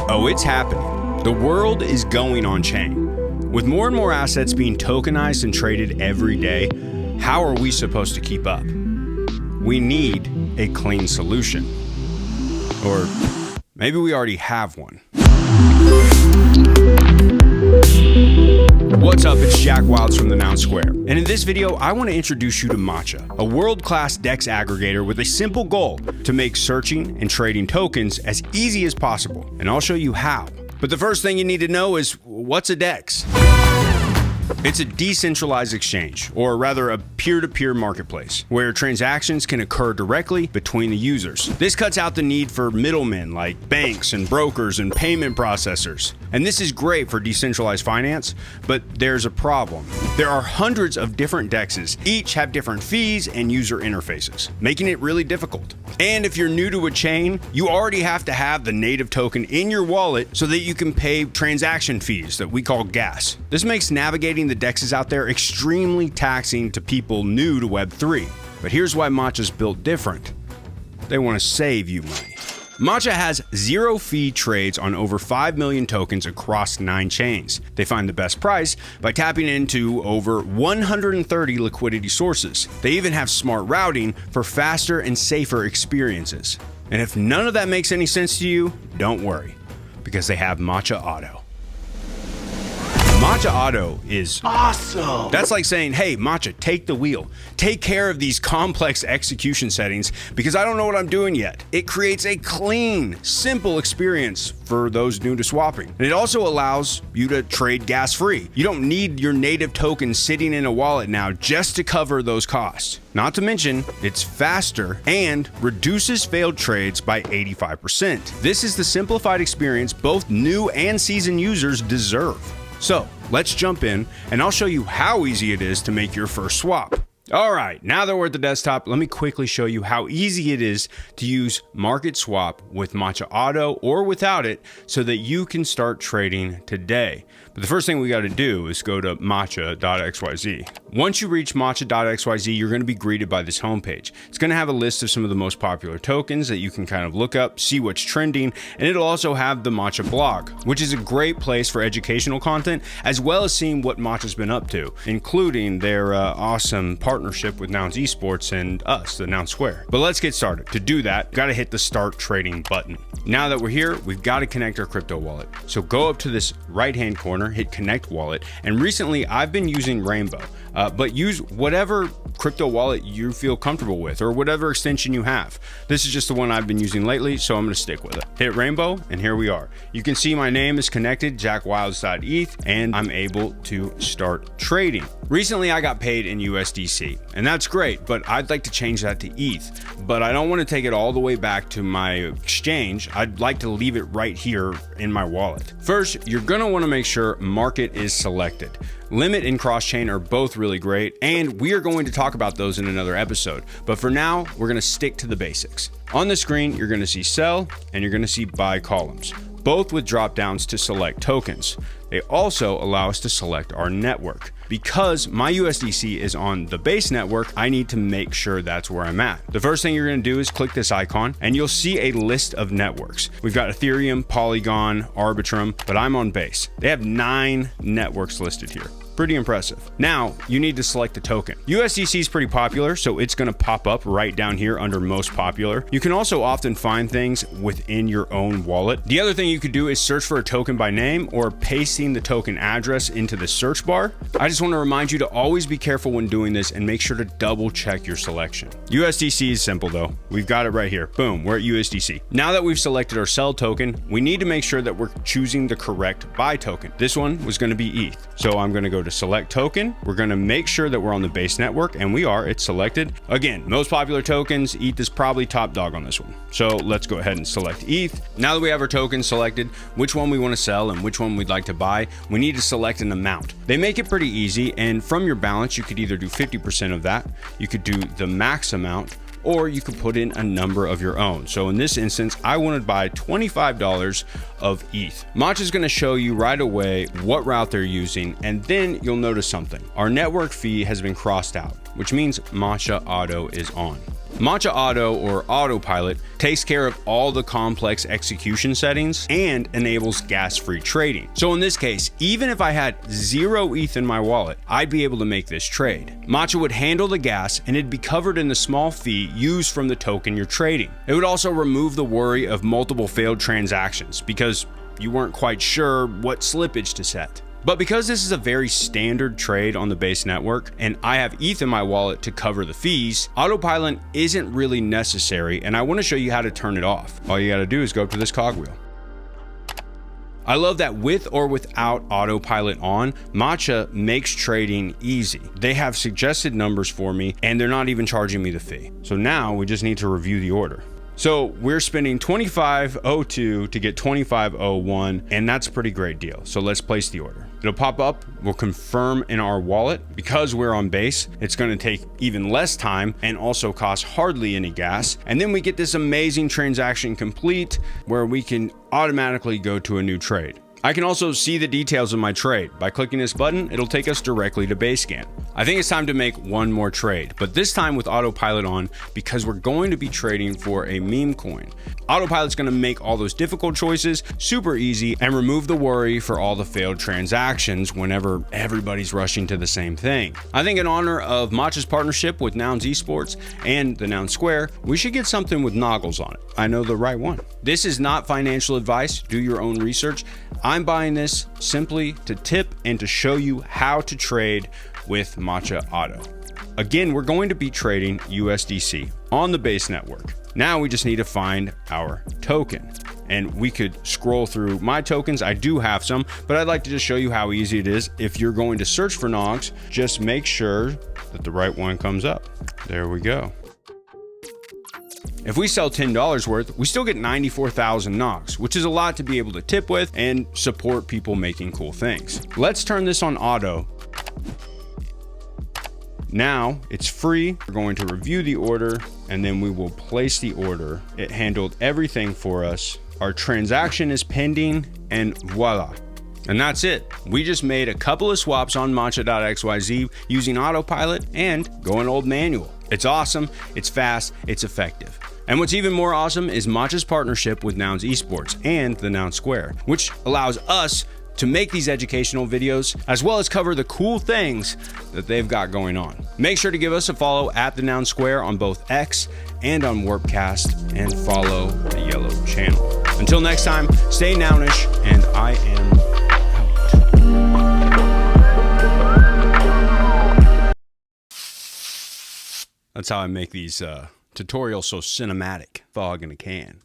Oh, it's happening. The world is going on chain. With more and more assets being tokenized and traded every day, how are we supposed to keep up? We need a clean solution. Or maybe we already have one. What's up, it's Jack Wyldes from the Noun Square. And in this video, I want to introduce you to Matcha, a world-class DEX aggregator with a simple goal to make searching and trading tokens as easy as possible. And I'll show you how. But the first thing you need to know is, what's a DEX? It's a decentralized exchange, or rather a peer-to-peer marketplace, where transactions can occur directly between the users. This cuts out the need for middlemen like banks and brokers and payment processors. And this is great for decentralized finance, but there's a problem. There are hundreds of different DEXs, each have different fees and user interfaces, making it really difficult. And if you're new to a chain, you already have to have the native token in your wallet so that you can pay transaction fees that we call gas. This makes navigating the DEXs out there extremely taxing to people new to Web3. But here's why Matcha's built different. They want to save you money. Matcha has zero fee trades on over 5 million tokens across 9 chains. They find the best price by tapping into over 130 liquidity sources. They even have smart routing for faster and safer experiences. And if none of that makes any sense to you, don't worry, because they have Matcha Auto. Matcha Auto is awesome. That's like saying, hey, Matcha, take the wheel. Take care of these complex execution settings because I don't know what I'm doing yet. It creates a clean, simple experience for those new to swapping. And it also allows you to trade gas-free. You don't need your native token sitting in a wallet now just to cover those costs. Not to mention, it's faster and reduces failed trades by 85%. This is the simplified experience both new and seasoned users deserve. So let's jump in and I'll show you how easy it is to make your first swap. All right, now that we're at the desktop, let me quickly show you how easy it is to use Market Swap with Matcha Auto or without it so that you can start trading today. But the first thing we got to do is go to matcha.xyz. Once you reach matcha.xyz, you're going to be greeted by this homepage. It's going to have a list of some of the most popular tokens that you can kind of look up, see what's trending, and it'll also have the Matcha blog, which is a great place for educational content, as well as seeing what Matcha's been up to, including their awesome partnership with Nouns Esports and us, the Noun Square. But let's get started. To do that, got to hit the Start Trading button. Now that we're here, we've got to connect our crypto wallet. So go up to this right-hand corner, hit Connect Wallet, and recently I've been using Rainbow, but use whatever crypto wallet you feel comfortable with or whatever extension you have. This is just the one I've been using lately, so I'm going to stick with it. Hit Rainbow, and here we are. You can see my name is connected, jackwyldes.eth, and I'm able to start trading. Recently, I got paid in USDC, and that's great, but I'd like to change that to ETH, but I don't want to take it all the way back to my exchange. I'd like to leave it right here in my wallet. First, you're going to want to make sure market is selected. Limit and cross-chain are both really great, and we are going to talk about those in another episode. But for now, we're going to stick to the basics. On the screen, you're going to see sell and you're going to see buy columns, both with drop-downs to select tokens. They also allow us to select our network. Because my USDC is on the base network, I need to make sure that's where I'm at. The first thing you're going to do is click this icon and you'll see a list of networks. We've got Ethereum, Polygon, Arbitrum, but I'm on base. They have 9 networks listed here. Pretty impressive. Now, you need to select a token. USDC is pretty popular, so it's going to pop up right down here under most popular. You can also often find things within your own wallet. The other thing you could do is search for a token by name or pasting the token address into the search bar. I just want to remind you to always be careful when doing this and make sure to double check your selection. USDC is simple though. We've got it right here. Boom, we're at USDC. Now that we've selected our sell token, we need to make sure that we're choosing the correct buy token. This one was going to be ETH. So I'm going to go to select token. We're going to make sure that we're on the base network, and we are. It's selected. Again, most popular tokens, ETH is probably top dog on this one. So let's go ahead and select ETH. Now that we have our token selected, which one we want to sell and which one we'd like to buy, we need to select an amount. They make it pretty easy, and from your balance, you could either do 50% of that, you could do the max amount, or you could put in a number of your own. So in this instance, I wanted to buy $25 of ETH. Matcha is going to show you right away what route they're using, and then you'll notice something. Our network fee has been crossed out, which means Matcha Auto is on. Matcha Auto or Autopilot takes care of all the complex execution settings and enables gas-free trading. So in this case, even if I had 0 ETH in my wallet, I'd be able to make this trade. Matcha would handle the gas and it'd be covered in the small fee used from the token you're trading. It would also remove the worry of multiple failed transactions because you weren't quite sure what slippage to set. But because this is a very standard trade on the base network and I have ETH in my wallet to cover the fees, Autopilot isn't really necessary, and I want to show you how to turn it off. All you got to do is go up to this cogwheel. I love that with or without Autopilot on, Matcha makes trading easy. They have suggested numbers for me and they're not even charging me the fee. So now we just need to review the order. So we're spending 25.02 to get 25.01, and that's a pretty great deal. So let's place the order. It'll pop up, we'll confirm in our wallet. Because we're on base, it's gonna take even less time and also cost hardly any gas. And then we get this amazing transaction complete where we can automatically go to a new trade. I can also see the details of my trade. By clicking this button, it'll take us directly to Basecamp. I think it's time to make one more trade, but this time with Autopilot on because we're going to be trading for a meme coin. Autopilot's gonna make all those difficult choices super easy and remove the worry for all the failed transactions whenever everybody's rushing to the same thing. I think in honor of Matcha's partnership with Noun Esports and the Noun Square, we should get something with Noggles on it. I know the right one. This is not financial advice, do your own research. I'm buying this simply to tip and to show you how to trade with Matcha Auto. Again, we're going to be trading USDC on the base network. Now we just need to find our token. And we could scroll through my tokens. I do have some, but I'd like to just show you how easy it is. If you're going to search for Nogs, just make sure that the right one comes up. There we go. If we sell $10 worth, we still get 94,000 Nogs, which is a lot to be able to tip with and support people making cool things. Let's turn this on auto. Now it's free. We're going to review the order and then we will place the order. It handled everything for us. Our transaction is pending and voila. And that's it. We just made a couple of swaps on matcha.xyz using Autopilot and going old manual. It's awesome, it's fast, it's effective. And what's even more awesome is Matcha's partnership with Noun Esports and the Noun Square, which allows us to make these educational videos as well as cover the cool things that they've got going on. Make sure to give us a follow at the Noun Square on both X and on Warpcast and follow the yellow channel. Until next time, stay Nounish, and I am out. That's how I make these tutorials so cinematic. Fog in a can.